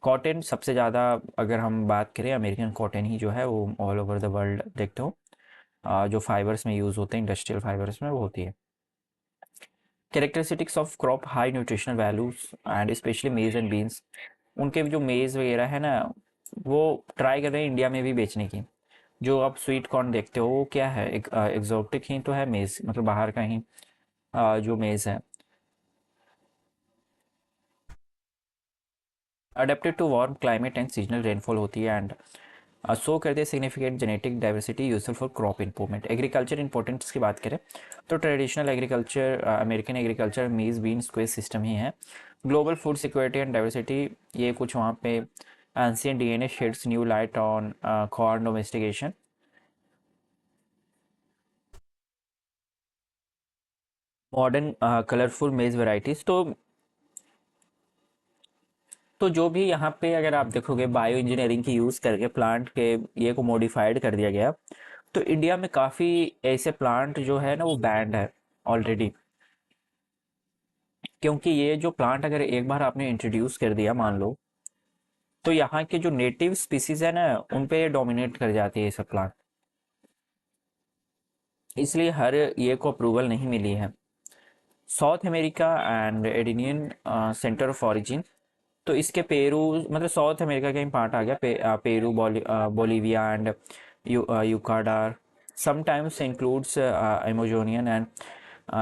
A: कॉटन सबसे ज़्यादा, अगर हम बात करें अमेरिकन कॉटन ही जो है वो ऑल ओवर द वर्ल्ड देखते हो जो फाइबर्स में यूज़ होते हैं, इंडस्ट्रियल फाइबर्स में वो होती है। Characteristics of crop high nutritional values and specially मेज एंड बीन्स, उनके जो मेज़ वगैरह है ना वो ट्राई कर रहे हैं इंडिया में भी बेचने की। जो आप स्वीट कॉर्न देखते हो वो क्या है, एक एग्जॉटिक ही तो है मेज़, मतलब बाहर का ही जो मेज़ है। Adapted to warm climate and seasonal rainfall होती है, एंड शो करते हैं significant genetic diversity useful for crop improvement. Agriculture importance की बात करें तो traditional agriculture, American agriculture maize bean squash system ही है। Global food security and diversity, ये कुछ वहाँ पे ancient DNA sheds new light on corn domestication. Modern colourful maize varieties, तो जो भी यहाँ पे अगर आप देखोगे बायो इंजीनियरिंग की यूज़ करके प्लांट के ये को मॉडिफाइड कर दिया गया। तो इंडिया में काफ़ी ऐसे प्लांट जो है ना वो बैंड है ऑलरेडी, क्योंकि ये जो प्लांट अगर एक बार आपने इंट्रोड्यूस कर दिया मान लो, तो यहाँ के जो नेटिव स्पीसीज है ना उन पे ये डोमिनेट कर जाती है ये सब प्लांट, इसलिए हर ये को अप्रूवल नहीं मिली है। South America and Andean centre of origin, तो इसके पेरू, मतलब साउथ अमेरिका का ही पार्ट आ गया, Peru, Bolivia and Ecuador. Sometimes includes Amazonian and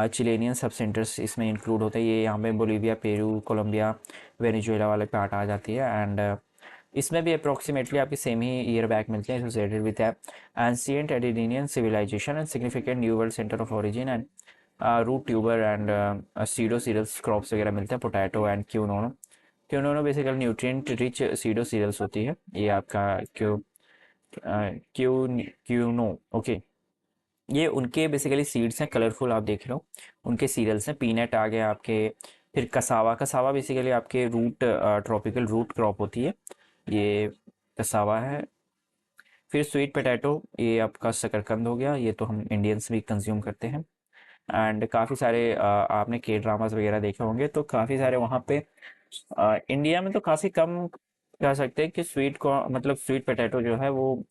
A: Chilean sub centres इसमें इंक्लूड होते हैं। ये यहाँ पे बोलिविया, पेरू, कोलंबिया, वेनेजुएला वाले पार्ट आ जाती है। एंड इसमें भी अप्रोक्सीमेटली आपके सेम ही ईयर बैक मिलते हैं, associated with ancient Andean civilisation and significant new world centre of origin and root tuber and pseudo cereals crops वगैरह मिलते हैं, potato and quinoa. Quinoa basically nutrient rich pseudo cereals होती है, ये आपका Q quinoa, okay. ये उनके basically seeds हैं, कलरफुल आप देख रहे हो उनके सीरियल्स हैं। पीनट आ गए आपके, फिर कसावा, कसावा बेसिकली आपके रूट ट्रॉपिकल रूट क्रॉप होती है। ये कसावा है। फिर स्वीट पोटैटो, ये आपका शकरकंद हो गया, ये तो हम इंडियंस भी कंज्यूम करते हैं। एंड काफ़ी सारे आपने के ड्रामास वगैरह देखे होंगे, तो काफ़ी सारे वहाँ पे इंडिया में तो काफ़ी कम कह सकते हैं कि स्वीट को मतलब स्वीट पोटैटो जो है वो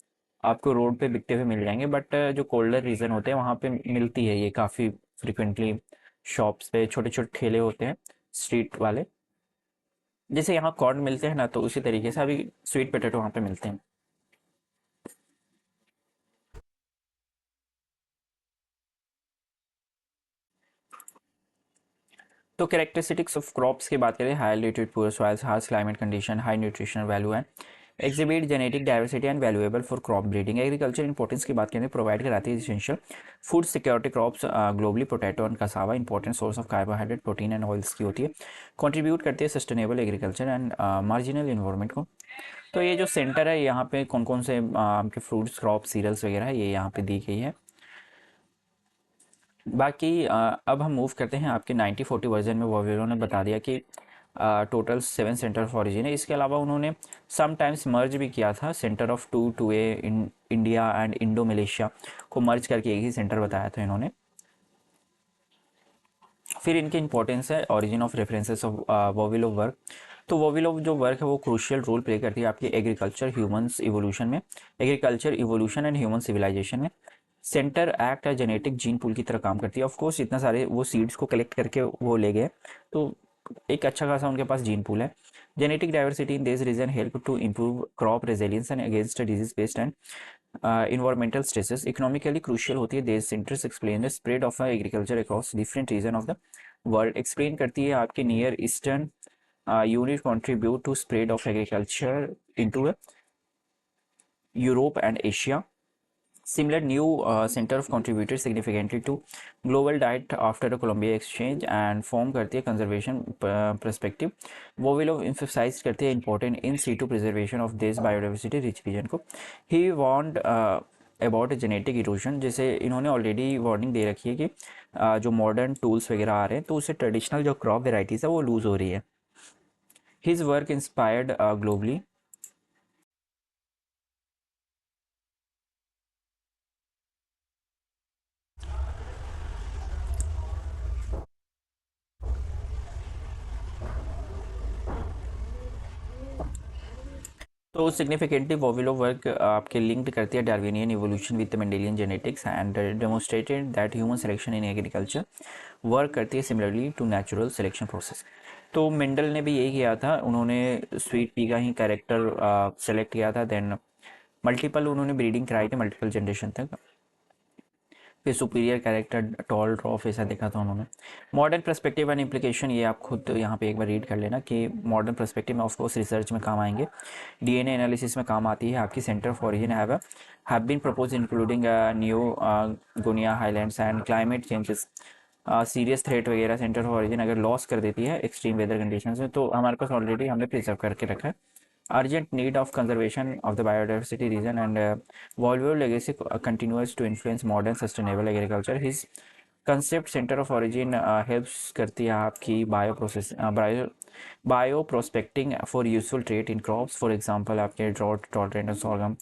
A: आपको रोड पे बिकते हुए मिल जाएंगे, बट जो कोल्डर रीजन होते हैं वहाँ पे मिलती है ये काफ़ी फ्रिक्वेंटली। शॉप्स पे छोटे छोटे ठेले होते हैं स्ट्रीट वाले, जैसे यहाँ कॉर्न मिलते हैं ना, तो उसी तरीके से अभी स्वीट पोटैटो वहाँ पे मिलते हैं। तो कैरेक्टरिस्टिक्स ऑफ क्रॉप्स की बात करें, high altitude poor soils, harsh climate condition, high nutritional value and exhibit genetic diversity and valuable for crop breeding. Agriculture importance की बात करें, प्रोवाइड कराती है essential food security crops globally. Potato and cassava important source of carbohydrate, protein and oils की होती है। Contribute करती है sustainable agriculture and marginal environment को। तो ये जो सेंटर है यहाँ पे कौन कौन से आपके फ्रूट्स क्रॉप सीरियल्स वगैरह है ये यहाँ पे दी गई है। बाकी अब हम मूव करते हैं आपके 1940 वर्जन में। वॉवेरो ने बता दिया कि टोटल 7 सेंटर ऑफ ऑरिजिन है। इसके अलावा उन्होंने समटाइम्स मर्ज भी किया था, centre of two A India and Indo Malaysia को मर्ज करके एक ही सेंटर बताया था इन्होंने। फिर इनकी इंपॉर्टेंस है, origin of references of Vavilov work. तो वोविलो जो वर्क है वो क्रूशियल रोल प्ले करती है आपकी एग्रीकल्चर ह्यूमंस इवोल्यूशन में, agriculture evolution and human civilisation में। सेंटर एक्ट है जेनेटिक जीन पूल की तरह काम करती है। ऑफ कोर्स इतना सारे वो सीड्स को कलेक्ट करके वो ले गए, तो एक अच्छा खासा उनके पास जीन पूल है। Genetic diversity in this region help to improve crop resilience and against disease based and environmental stresses। Economically crucial होती है। This centres explain the spread of agriculture across different region of the world. Explain करती है आपके near eastern unit contribute to spread of agriculture into Europe and Asia. Similar new center of contributed significantly to global diet after the Columbia Exchange and form करती है conservation perspective। वो भी लोग emphasize करते हैं important in situ preservation of this biodiversity rich region को। He warned about genetic erosion, जैसे इन्होंने ऑलरेडी वार्निंग दे रखी है कि जो मॉडर्न टूल्स वगैरह आ रहे हैं तो उससे ट्रेडिशनल जो क्रॉप वेराइटीज़ है वो लूज़ हो रही है। His work inspired globally। तो सिग्निफिकेंटली वोविलो वर्क आपके लिंक्ड करती है Darwinian evolution with Mendelian genetics and demonstrated that human selection in agriculture work करती है similarly to natural selection process. तो मेंडल ने भी यही किया था, उन्होंने स्वीट पी का ही कैरेक्टर सेलेक्ट किया था, देन मल्टीपल उन्होंने ब्रीडिंग कराई थी मल्टीपल जनरेशन तक। फिर सुपीरियर कैरेक्टर टॉल ड्रॉफ ऐसा देखा था उन्होंने। मॉडर्न पर्सपेक्टिव एंड इम्प्लीकेशन, ये आप खुद यहाँ पे एक बार रीड कर लेना कि मॉडर्न पर्सपेक्टिव में ऑफकोर्स रिसर्च में काम आएंगे, डीएनए एनालिसिस में काम आती है आपकी। Centre of origin have been propose including New Guinea highlands and climate changes serious threat वगैरह। सेंटर ऑफ ओरिजिन अगर लॉस कर देती है एक्सट्रीम वेदर कंडीशंस में, तो हमारे पास ऑलरेडी हमने प्रिजर्व करके रखा है। Urgent need of conservation of the biodiversity region and Volvo legacy continues to influence modern sustainable agriculture। His concept center of origin helps करती है आपकी bio prospecting for useful trait in crops, for example आपके drought tolerant और sorghum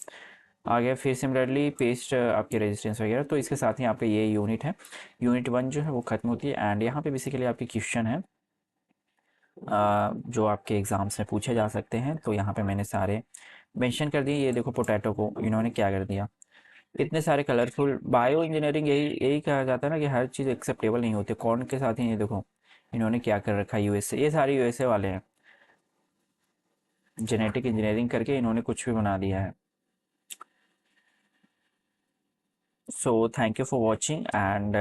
A: आ गया। फिर similarly paste आपके resistance वगैरह। तो इसके साथ ही आपका ये यूनिट है, यूनिट 1 जो है वो खत्म होती है। एंड यहाँ पे बेसिकली आपके क्वेश्चन है जो आपके एग्ज़ाम्स में पूछे जा सकते हैं, तो यहाँ पे मैंने सारे मेंशन कर दिए। ये देखो पोटैटो को इन्होंने क्या कर दिया, इतने सारे कलरफुल। बायो इंजीनियरिंग यही यही कहा जाता है ना कि हर चीज़ एक्सेप्टेबल नहीं होती। कॉर्न के साथ ही ये देखो इन्होंने क्या कर रखा है, यूएसए, ये सारे यूएसए वाले हैं, जेनेटिक इंजीनियरिंग करके इन्होंने कुछ भी बना दिया है। So thank you for watching and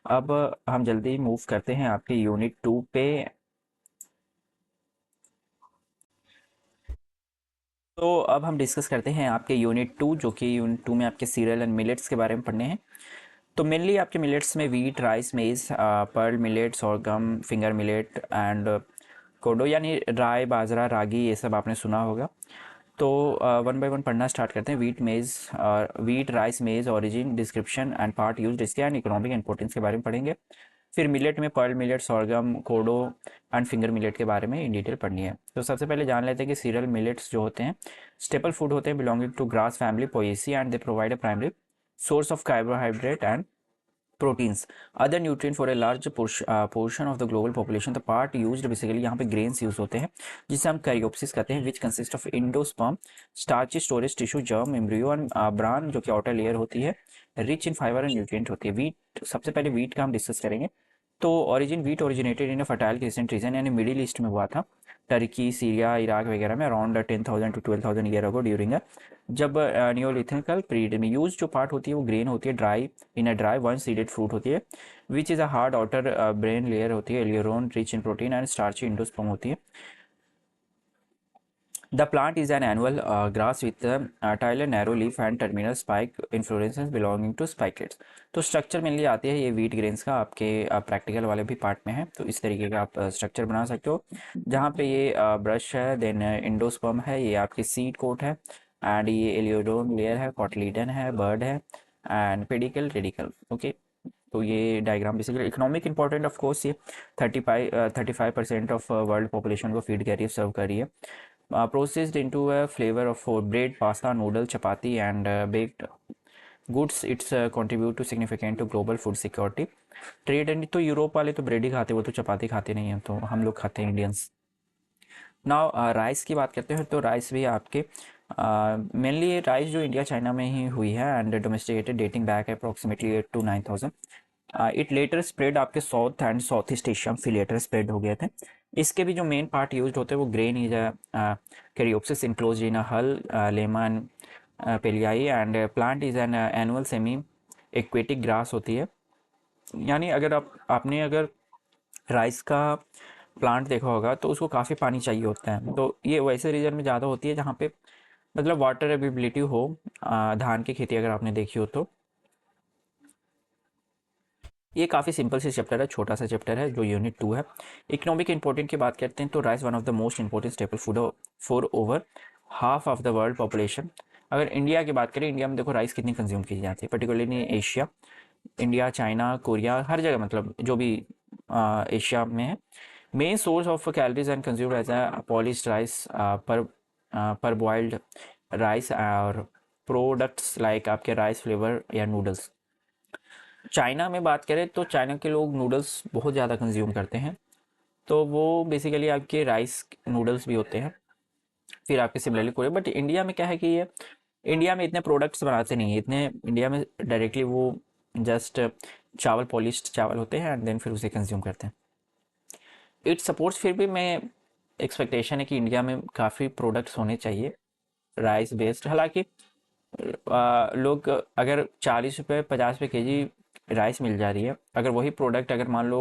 A: अब हम जल्दी मूव करते हैं आपके यूनिट 2 पे। तो अब हम डिस्कस करते हैं आपके यूनिट 2, जो कि यूनिट 2 में आपके सीरियल एंड मिलेट्स के बारे में पढ़ने हैं। तो मेनली आपके मिलेट्स में wheat, rice, maize, pearl millet, sorghum, finger millet and kodo, यानी राय, बाजरा, रागी, ये सब आपने सुना होगा। तो वन बाय वन पढ़ना स्टार्ट करते हैं। वीट, राइस, मेज, origin, description and part use, इसके एंड इकोनॉमिक इंपोर्टेंस के बारे में पढ़ेंगे। फिर मिलेट में Perl millet, sorghum, kodo and finger millet के बारे में इन डिटेल पढ़नी है। तो सबसे पहले जान लेते हैं कि सीरियल मिलेट्स जो होते हैं स्टेपल फूड होते हैं belonging to grass family Poaceae, and they provide a primary source of carbohydrate and proteins, other nutrient for a large portion of the global population। the part used basically यहाँ पे grains use होते हैं जिसे हम caryopsis कहते हैं, which consist of endosperm, starchy storage tissue, germ, embryo and bran जो कि outer layer होती है, rich in fiber and nutrient होती है। wheat, सबसे पहले wheat का हम डिस्कस करेंगे। तो origin wheat originated in fertile crescent region यानी मिडिल ईस्ट में हुआ था, टर्की, सीरिया, इराक वगैरह में around 10,000 to 12,000 year ago during जब नियोलिथिकल पीरियड में। यूज जो पार्ट होती है वो ग्रेन होती है, dry in a dry one seeded fruit होती है, which is a hard outer bran layer होती है, aleurone rich in protein and starchy endosperm होती है। The plant is an annual grass with a tile narrow leaf and terminal spike inflorescence belonging to spikelets। तो structure mainly आती है ये wheat grains का, आपके प्रैक्टिकल वाले भी पार्ट में है, तो इस तरीके का आप स्ट्रक्चर बना सकते हो जहाँ पे ये ब्रश है, देन इंडोस्पर्म है, ये आपकी सीड कोट है, एंड ये एलियोडोम लेयर है, कॉटलीडन है, बर्ड है, एंड पेडिकल रेडिकल। ओके, तो ये diagram basically economic important of course ये 35% ऑफ वर्ल्ड पॉपुलेशन को फीड कर रही है, सर्व कर रही है। Processed into a flavor of for bread, pasta, noodle, chapati and baked goods, it's contribute to significant to global food security trade। And तो Europe वाले तो ब्रेड ही खाते, वो तो चपाती खाते नहीं हैं, तो हम लोग खाते हैं इंडियंस। नाउ राइस की बात करते हैं, तो राइस भी आपके मेनली राइस जो इंडिया चाइना में ही हुई है and domesticated dating back approximately 8 to 9,000। It later spread आपके South and South East Asia में लेटर स्प्रेड हो गए थे। इसके भी जो मेन पार्ट यूज होते हैं वो grain is caryopsis enclose in hull lemma paleae, and plant is an annual semi aquatic grass होती है। यानी अगर आपने अगर राइस का प्लांट देखा होगा तो उसको काफ़ी पानी चाहिए होता है, तो ये वैसे रीजन में ज़्यादा होती है जहाँ पे मतलब वाटर अवेलेबिलिटी हो। धान की खेती अगर आपने देखी हो तो ये काफ़ी सिंपल से चैप्टर है, छोटा सा चैप्टर है जो यूनिट 2 है। इकोनॉमिक इंपॉर्टेंट की बात करते हैं तो rice one of the most important staple food for over half of the world population. अगर इंडिया की बात करें, इंडिया में देखो राइस कितनी कंज्यूम की जाती है, particularly Asia, India, China, Korea, हर जगह, मतलब जो भी एशिया में है। Main source of calories and consumed as a polished rice parboiled rice और प्रोडक्ट्स लाइक आपके राइस फ्लेवर या नूडल्स। चाइना में बात करें तो चाइना के लोग नूडल्स बहुत ज़्यादा कंज्यूम करते हैं, तो वो बेसिकली आपके राइस नूडल्स भी होते हैं। फिर आपके सिमिलरली कोरिया, बट इंडिया में क्या है कि ये इंडिया में इतने प्रोडक्ट्स बनाते नहीं है इतने, इंडिया में डायरेक्टली वो जस्ट चावल, पॉलिश्ड चावल होते हैं एंड देन फिर उसे कंज्यूम करते हैं। इट सपोर्ट्स, फिर भी मैं एक्सपेक्टेशन है कि इंडिया में काफ़ी प्रोडक्ट्स होने चाहिए राइस बेस्ड। हालांकि लोग अगर 40 रुपये 50 रुपये केजी राइस मिल जा रही है, अगर वही प्रोडक्ट अगर मान लो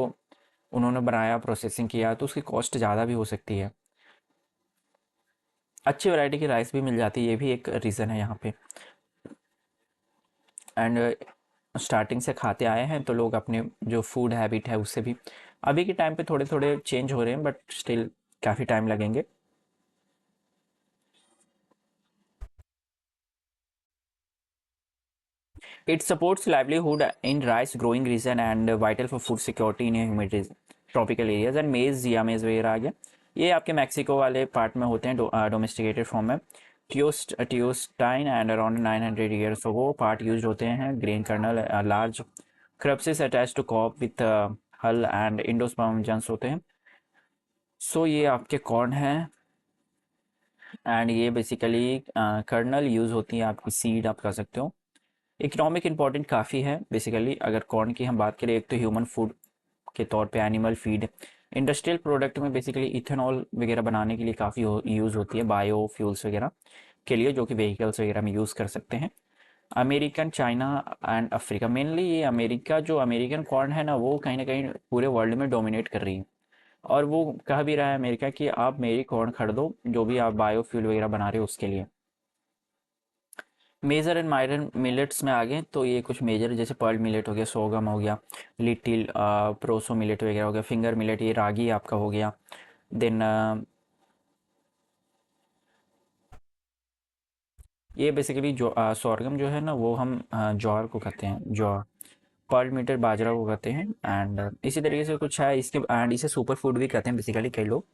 A: उन्होंने बनाया, प्रोसेसिंग किया, तो उसकी कॉस्ट ज़्यादा भी हो सकती है। अच्छी वैरायटी की राइस भी मिल जाती है, ये भी एक रीज़न है यहाँ पे। एंड स्टार्टिंग से खाते आए हैं तो लोग अपने जो फूड हैबिट है उससे भी अभी के टाइम पे थोड़े थोड़े चेंज हो रहे हैं, बट स्टिल काफ़ी टाइम लगेंगे। It supports livelihood in rice growing region and vital for food security in humid tropical areas। And मेज या मेज वगैरह आ गया, ये आपके मैक्सिको वाले पार्ट में होते हैं, डोमेस्टिकेटेड फॉर्म में। ट्यूस्टाइन एंड अराउंड 900 ईयर्स वो पार्ट यूज होते हैं। Grain kernel large caryopsis attach to cob with hull and endosperm जंस होते हैं। सो ये आपके कॉर्न हैं एंड ये बेसिकली कर्नल यूज़ होती है, आपकी सीड आप कर सकते हो। इकोनॉमिक इंपॉर्टेंट काफ़ी है बेसिकली। अगर कॉर्न की हम बात करें, एक तो ह्यूमन फूड के तौर पे एनिमल फीड, इंडस्ट्रियल प्रोडक्ट में बेसिकली इथेनॉल वगैरह बनाने के लिए काफ़ी यूज़ होती है, बायो फ्यूल्स वगैरह के लिए जो कि व्हीकल्स वगैरह में यूज़ कर सकते हैं। American, China and Africa, mainly ये अमेरिका, जो अमेरिकन कॉर्न है ना वो कहीं ना कहीं पूरे वर्ल्ड में डोमिनेट कर रही है, और वो कह भी रहा है अमेरिका कि आप मेरी कॉर्न खरीदो जो भी आप बायो फ्यूल वगैरह बना रहे हो उसके लिए। मेजर एंड माइनर मिलेट्स में आ गए तो ये कुछ मेजर जैसे पर्ल मिलेट हो गया, सोगम हो गया, लिटिल प्रोसो मिलेट वगैरह हो गया, फिंगर मिलेट, ये रागी आपका हो गया। देन ये बेसिकली जो सोरगम जो है ना वो हम ज्वार को कहते हैं, ज्वार। पर मीटर बाजरा को कहते हैं। एंड इसी तरीके से कुछ है इसके, एंड इसे सुपर फूड भी कहते हैं बेसिकली कई लोग,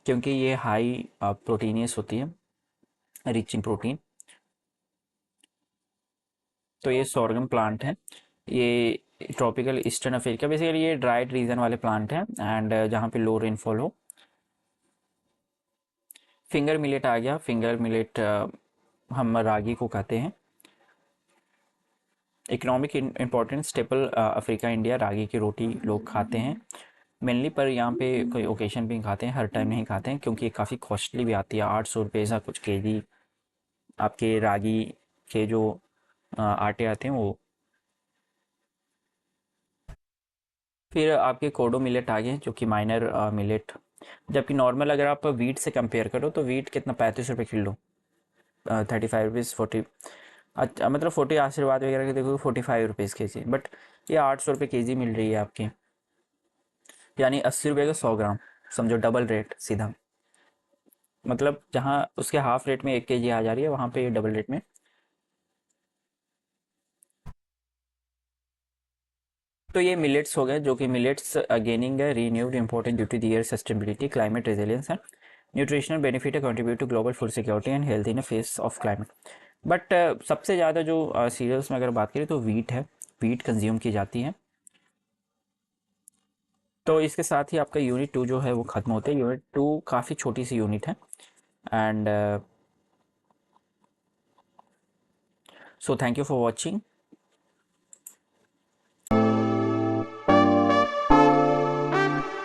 A: क्योंकि ये हाई प्रोटीनियस होती है, रिच इन प्रोटीन। तो ये सोरगम प्लांट है, ये ट्रॉपिकल ईस्टर्न अफ्रीका, बेसिकली ये ड्राइड रीजन वाले प्लांट हैं एंड जहाँ पे लो रेनफॉल हो। फिंगर मिलेट आ गया, फिंगर मिलेट हम रागी को कहते हैं। Economic importance staple Africa India, ragi की रोटी लोग खाते हैं मेनली, पर यहाँ पे कोई ओकेशन पे ही खाते हैं, हर टाइम नहीं खाते हैं क्योंकि ये काफ़ी कॉस्टली भी आती है, 800 रुपये ऐसा कुछ केजी आपके रागी के जो आटे आते हैं वो। फिर आपके कोडो मिलेट आ गए जो कि माइनर मिलेट, जबकि नॉर्मल अगर आप वीट से कंपेयर करो तो वीट कितना 35 रुपये किलो, 35 रुपीज़ 40, अच्छा मतलब 40 आशीर्वाद वगैरह के देखो 45 रुपीज़ के जी, बट ये 800 रुपये के जी मिल रही है आपकी, यानी 80 रुपये का 100 ग्राम, समझो डबल रेट सीधा, मतलब जहाँ उसके हाफ रेट में 1 केजी आ जा रही है वहाँ पे ये डबल रेट में। तो ये मिलेट्स हो गए, जो कि मिलेट्स गेनिंग है renewed important due to their sustainability climate resilience and nutritional benefit है contribute to global food security and health in face of climate. But सबसे ज़्यादा जो सीरियल्स में अगर बात करें तो वीट है, वीट कंज्यूम की जाती है। तो इसके साथ ही आपका यूनिट 2 जो है वो ख़त्म होता है। यूनिट 2 काफ़ी छोटी सी यूनिट है and so thank you for watching.